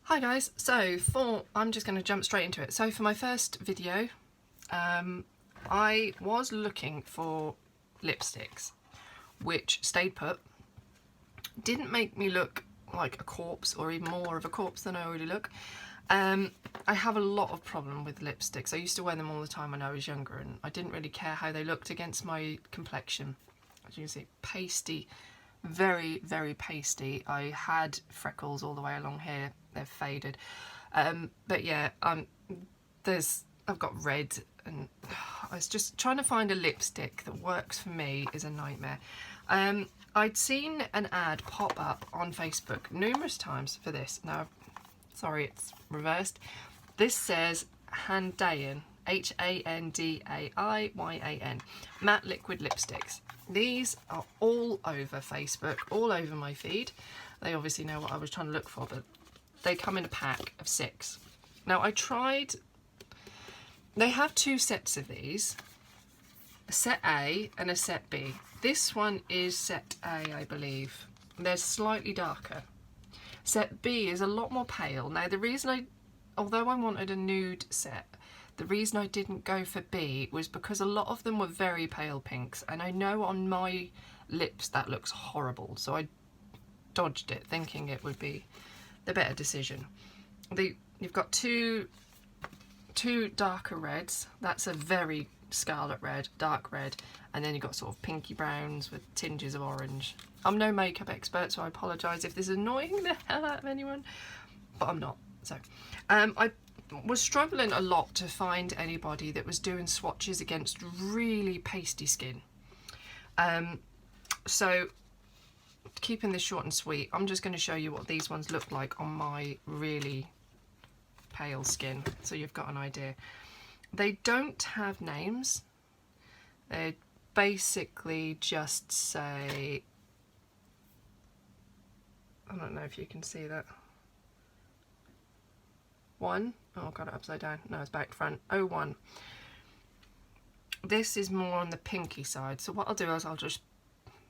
Hi guys, I'm just going to jump straight into it. So for my first video, I was looking for lipsticks, which stayed put, didn't make me look like a corpse or even more of a corpse than I already look. I have a lot of problem with lipsticks. I used to wear them all the time when I was younger and I didn't really care how they looked against my complexion. As you can see, pasty, very, very pasty. I had freckles all the way along here. They've faded. But yeah, I've got red and I was just trying to find a lipstick that works for me is a nightmare. I'd seen an ad pop up on Facebook numerous times for this. Now, sorry, it's reversed. This says Handaiyan, Handaiyan, matte liquid lipsticks. These are all over Facebook, all over my feed. They obviously know what I was trying to look for, but they come in a pack of 6. Now I tried, they have 2 sets of these, a set A and a set B. This one is set A, I believe. They're slightly darker. Set B is a lot more pale. Now the reason although I wanted a nude set, the reason I didn't go for B was because a lot of them were very pale pinks, and I know on my lips that looks horrible, so I dodged it thinking it would be the better decision. You've got two darker reds. That's a very scarlet red, dark red, and then you've got sort of pinky browns with tinges of orange. I'm no makeup expert, so I apologise if this is annoying the hell out of anyone, but I'm not. So I was struggling a lot to find anybody that was doing swatches against really pasty skin. So keeping this short and sweet, I'm just going to show you what these ones look like on my really pale skin, so you've got an idea. They don't have names. They basically just say, I don't know if you can see that. 1, oh, I've got it upside down. No, it's back to front. 01. This is more on the pinky side. So what I'll do is I'll just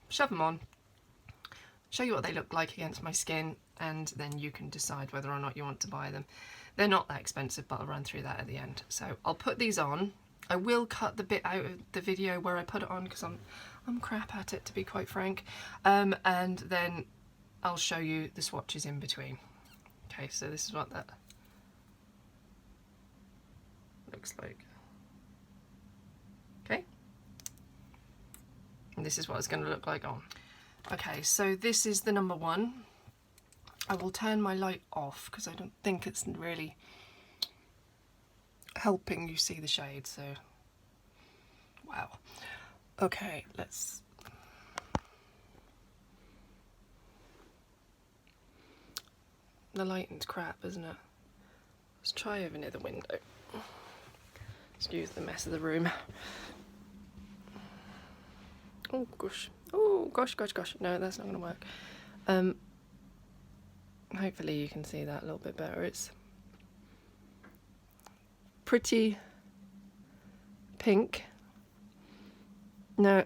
shove them on, show you what they look like against my skin, and then you can decide whether or not you want to buy them. They're not that expensive, but I'll run through that at the end. So I'll put these on. I will cut the bit out of the video where I put it on because I'm crap at it, to be quite frank. And then I'll show you the swatches in between. Okay, so this is what that looks like. Okay, and this is what it's going to look like on. Okay, so this is the number 1. I will turn my light off because I don't think it's really helping you see the shade, so wow. Okay, the lighting's crap, isn't it? Let's try over near the window. Excuse the mess of the room. Oh gosh. Oh gosh, gosh, gosh. No, that's not going to work. Hopefully you can see that a little bit better. It's pretty pink. No,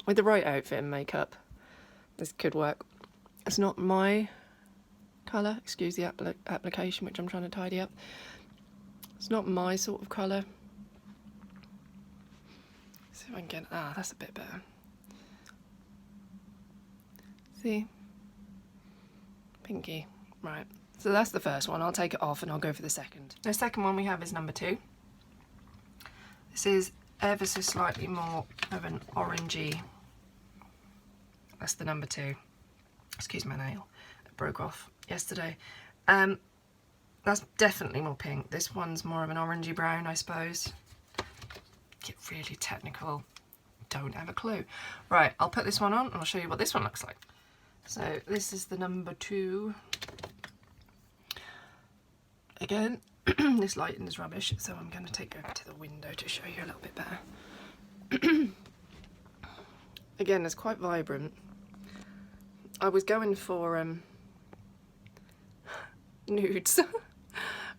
with the right outfit and makeup, this could work. It's not my colour. Excuse the application, which I'm trying to tidy up. It's not my sort of colour. See if I can get, that's a bit better. See? Pinky. Right. So that's the first one. I'll take it off and I'll go for the second. The second one we have is number 2. This is ever so slightly more of an orangey. That's the number 2. Excuse my nail. It broke off yesterday. That's definitely more pink. This one's more of an orangey brown, I suppose. Get really technical. Don't have a clue. Right, I'll put this one on and I'll show you what this one looks like. So this is the number 2. Again, this lighting is rubbish, so I'm going to take you over to the window to show you a little bit better. Again, it's quite vibrant. I was going for nudes,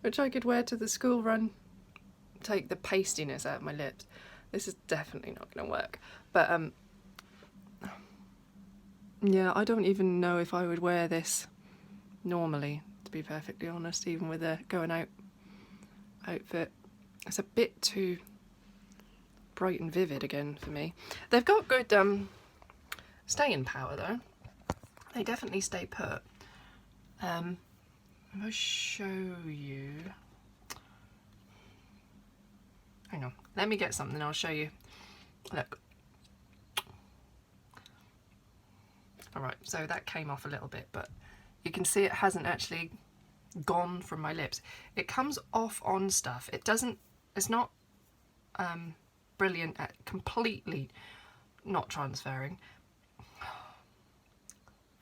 which I could wear to the school run, take the pastiness out of my lips. This is definitely not going to work, but yeah, I don't even know if I would wear this normally, to be perfectly honest, even with a going out outfit. It's a bit too bright and vivid again for me. They've got good staying power though. They definitely stay put. I'll show you. Hang on, let me get something, I'll show you. Look. Alright, so that came off a little bit, but you can see it hasn't actually gone from my lips. It comes off on stuff. It's not brilliant at completely not transferring.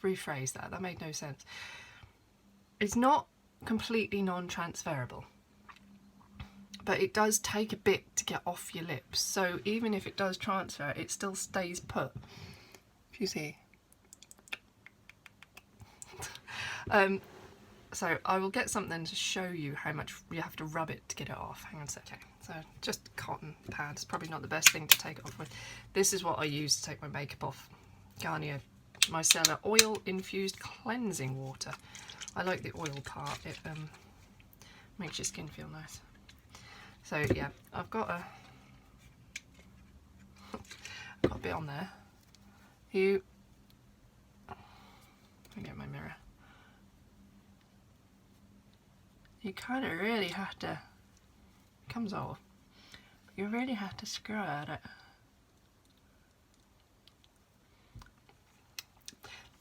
Rephrase that made no sense. It's not completely non-transferable, but it does take a bit to get off your lips. So even if it does transfer, it still stays put. If you see. So I will get something to show you how much you have to rub it to get it off. Hang on a second. So just cotton pads, probably not the best thing to take it off with. This is what I use to take my makeup off. Garnier Micellar Oil Infused Cleansing Water. I like the oil part, it makes your skin feel nice. So yeah, I've got a bit on there. Let me get my mirror. You kind of really have to, it comes off, but you really have to screw at it.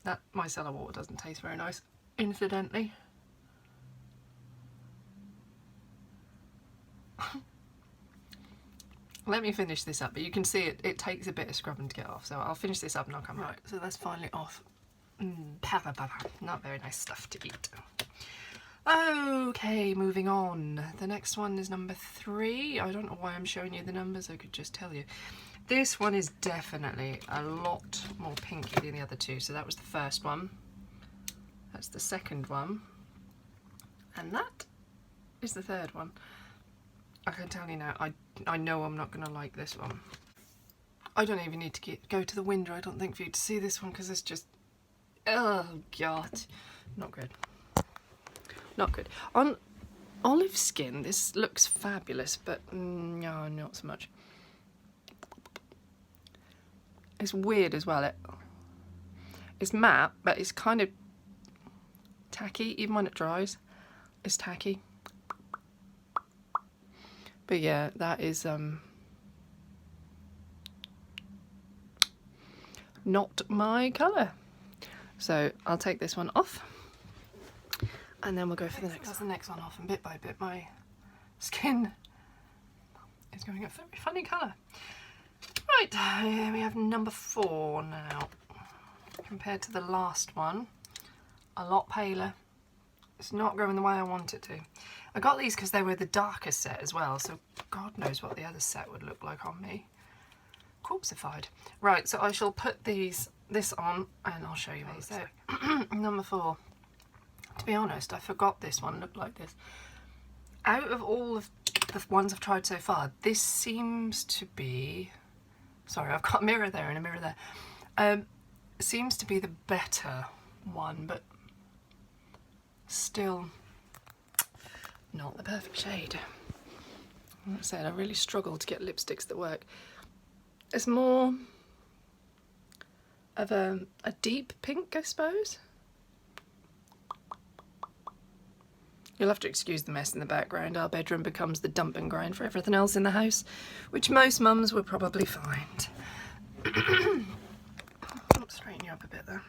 That micellar water doesn't taste very nice, incidentally. Let me finish this up, but you can see it takes a bit of scrubbing to get off, so I'll finish this up and I'll come back. So that's finally off. Not very nice stuff to eat. Okay, moving on. The next one is number 3. I don't know why I'm showing you the numbers, I could just tell you. This one is definitely a lot more pinky than the other two. So that was the first one. That's the second one. And that is the third one. I can tell you now, I know I'm not going to like this one. I don't even need to go to the window, I don't think, for you to see this one, because it's just, oh God, not good. Not good. On olive skin, this looks fabulous, but no, not so much. It's weird as well. It's matte, but it's kind of tacky. Even when it dries, it's tacky. But yeah, that is not my colour. So I'll take this one off. And then we'll go for the next. That's the next one off, and bit by bit my skin is going a very funny colour. Right, here we have number 4 now. Compared to the last one, a lot paler. It's not going the way I want it to. I got these because they were the darker set as well, so God knows what the other set would look like on me. Corpseified. Right, so I shall put this on and I'll show you what it looks like. Number 4. To be honest, I forgot this one looked like this. Out of all of the ones I've tried so far, this seems to be... Sorry, I've got a mirror there and a mirror there. Seems to be the better one, but still not the perfect shade. Like I said, I really struggle to get lipsticks that work. It's more of a deep pink, I suppose. You'll have to excuse the mess in the background. Our bedroom becomes the dumping ground for everything else in the house, which most mums would probably find. Oops, straighten you up a bit there.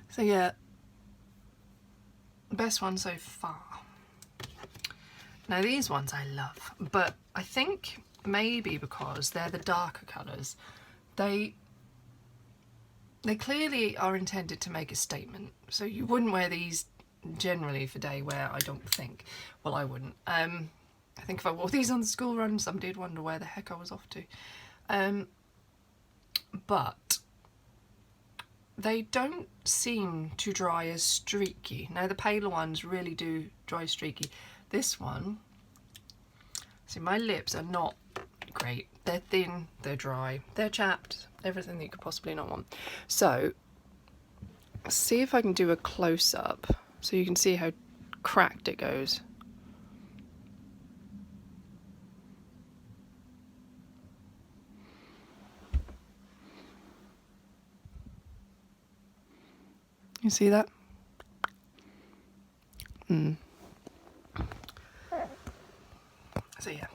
So yeah, best one so far. Now these ones I love, but I think maybe because they're the darker colours, they clearly are intended to make a statement. So you wouldn't wear these generally for day wear, I don't think. Well, I wouldn't. I think if I wore these on the school run, somebody would wonder where the heck I was off to. But they don't seem to dry as streaky. Now the paler ones really do dry streaky. This one, see, my lips are not great. They're thin, they're dry, they're chapped, everything that you could possibly not want. So, see if I can do a close-up so you can see how cracked it goes. You see that? So yeah.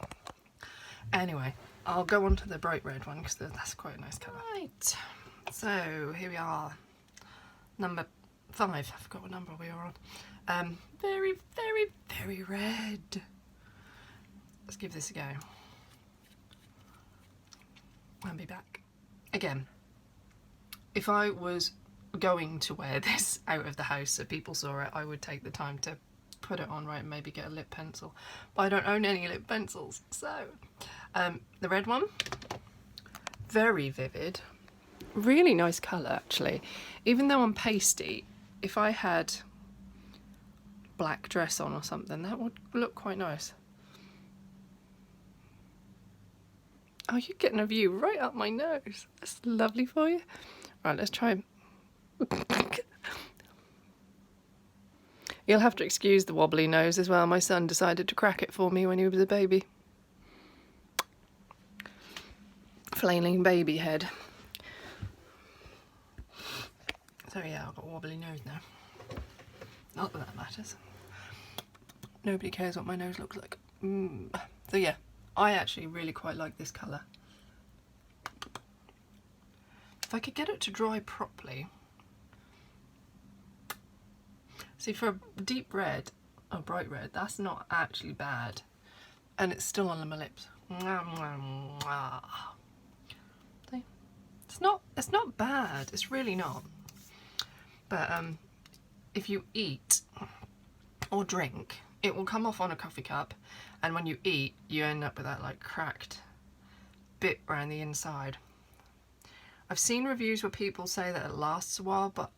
Anyway, I'll go on to the bright red one because that's quite a nice colour. Right. So here we are. Number 5. I forgot what number we were on. Very, very, very red. Let's give this a go. I'll be back. Again, if I was going to wear this out of the house so people saw it, I would take the time to put it on, right, and maybe get a lip pencil. But I don't own any lip pencils, so the red one, very vivid, really nice colour actually. Even though I'm pasty, if I had black dress on or something, that would look quite nice. Oh, you're getting a view right up my nose. That's lovely for you. Right, let's try. You'll have to excuse the wobbly nose as well. My son decided to crack it for me when he was a baby. Flailing baby head. So yeah, I've got a wobbly nose now. Not that that matters. Nobody cares what my nose looks like. So yeah, I actually really quite like this colour. If I could get it to dry properly. See, for a deep red, or bright red, that's not actually bad. And it's still on my lips. See? It's not bad, it's really not. But if you eat or drink, it will come off on a coffee cup, and when you eat, you end up with that like cracked bit around the inside. I've seen reviews where people say that it lasts a while, but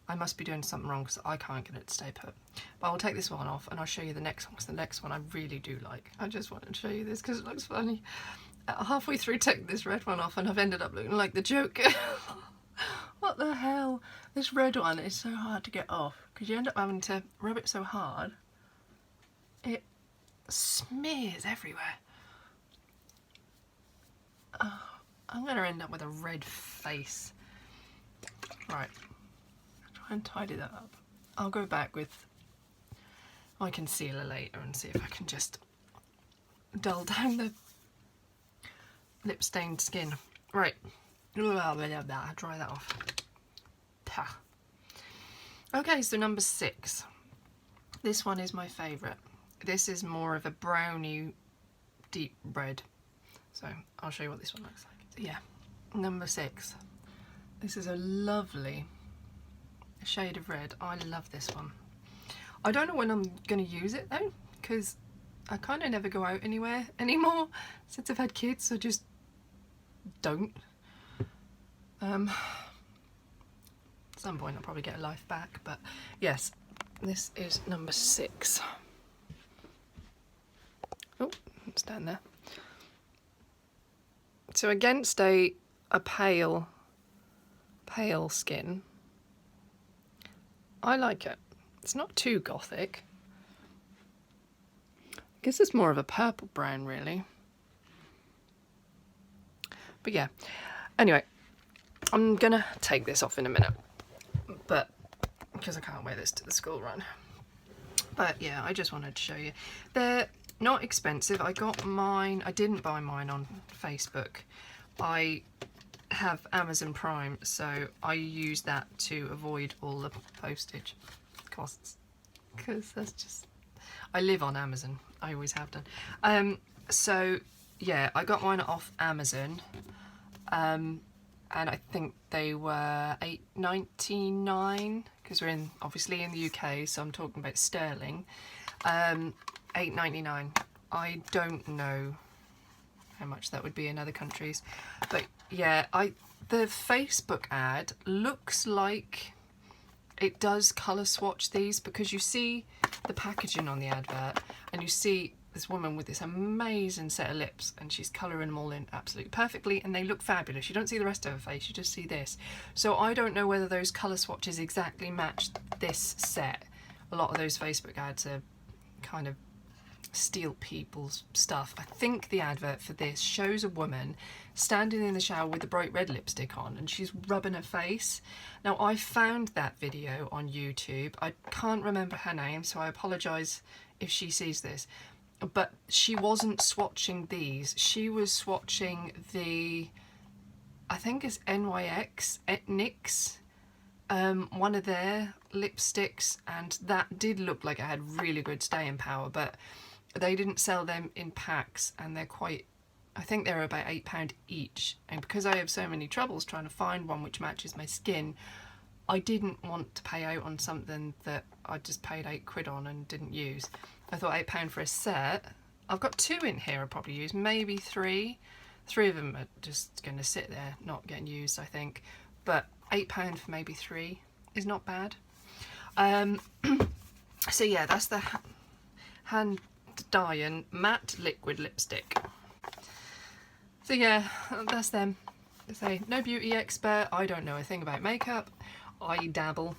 I must be doing something wrong because I can't get it to stay put. But I'll take this one off and I'll show you the next one, because the next one I really do like. I just wanted to show you this because it looks funny. Halfway through taking this red one off and I've ended up looking like the Joker. What the hell? This red one is so hard to get off because you end up having to rub it so hard. It smears everywhere. Oh, I'm going to end up with a red face. Right. Try and tidy that up. I'll go back with my concealer later and see if I can just dull down the lip stained skin. Right. Dry that off. Okay, so number 6. This one is my favourite. This is more of a browny deep red. So I'll show you what this one looks like. So yeah, number 6. This is a lovely shade of red. I love this one. I don't know when I'm going to use it though, because I kind of never go out anywhere anymore since I've had kids. I just don't. At some point I'll probably get a life back, but yes, this is number 6. Oh, it's down there. So against a pale skin, I like it. It's not too gothic. I guess it's more of a purple brown really. But yeah, anyway, I'm gonna take this off in a minute, but because I can't wear this to the school run. But yeah, I just wanted to show you. They're not expensive. I got mine, I didn't buy mine on Facebook. I have Amazon Prime, so I use that to avoid all the postage costs, because that's just, I live on Amazon. I always have done. So yeah, I got mine off Amazon, and I think they were £8.99 because we're obviously in the UK, so I'm talking about sterling. £8.99. I don't know how much that would be in other countries, but yeah, the Facebook ad looks like it does colour swatch these, because you see the packaging on the advert and you see this woman with this amazing set of lips and she's colouring them all in absolutely perfectly and they look fabulous. You don't see the rest of her face, you just see this. So I don't know whether those colour swatches exactly match this set. a lot of those Facebook ads are kind of steal people's stuff. I think the advert for this shows a woman standing in the shower with a bright red lipstick on, and she's rubbing her face. Now, I found that video on YouTube. I can't remember her name, so I apologise if she sees this. But she wasn't swatching these. She was swatching the, I think it's NYX, one of their lipsticks, and that did look like it had really good staying power, but they didn't sell them in packs, and they're quite, I think they're about £8 each. And because I have so many troubles trying to find one which matches my skin, I didn't want to pay out on something that I just paid £8 on and didn't use. I thought £8 for a set. I've got 2 in here I'll probably use, maybe 3. 3 of them are just going to sit there, not getting used, I think. But £8 for maybe 3 is not bad. So yeah, that's the Handaiyan matte liquid lipstick. So yeah, that's them. Say, no beauty expert, I don't know a thing about makeup, I dabble.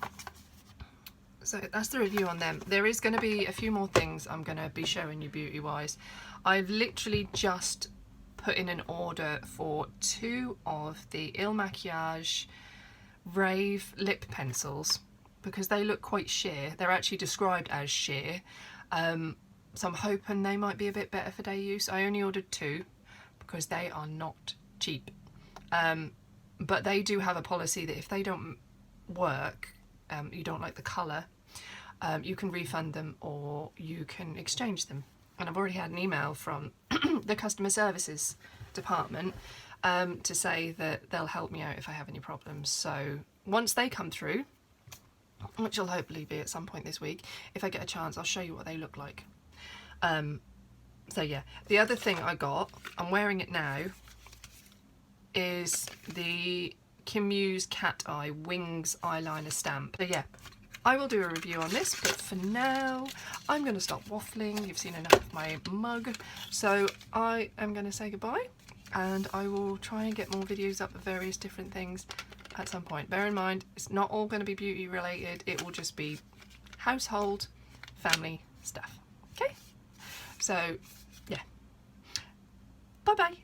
So that's the review on them. There is going to be a few more things I'm going to be showing you beauty wise. I've literally just put in an order for 2 of the Il Makiage Rave lip pencils because they look quite sheer. They're actually described as sheer. So I'm hoping they might be a bit better for day use. I only ordered 2 because they are not cheap. But they do have a policy that if they don't work, you don't like the colour, you can refund them or you can exchange them. And I've already had an email from the customer services department to say that they'll help me out if I have any problems. So once they come through, which will hopefully be at some point this week, if I get a chance, I'll show you what they look like. So yeah, the other thing I got, I'm wearing it now, is the Kim Muse Cat Eye Wings eyeliner stamp. So yeah, I will do a review on this, but for now I'm going to stop waffling. You've seen enough of my mug, so I am going to say goodbye, and I will try and get more videos up of various different things at some point. Bear in mind, it's not all going to be beauty related, it will just be household, family stuff. Okay, so yeah, bye bye.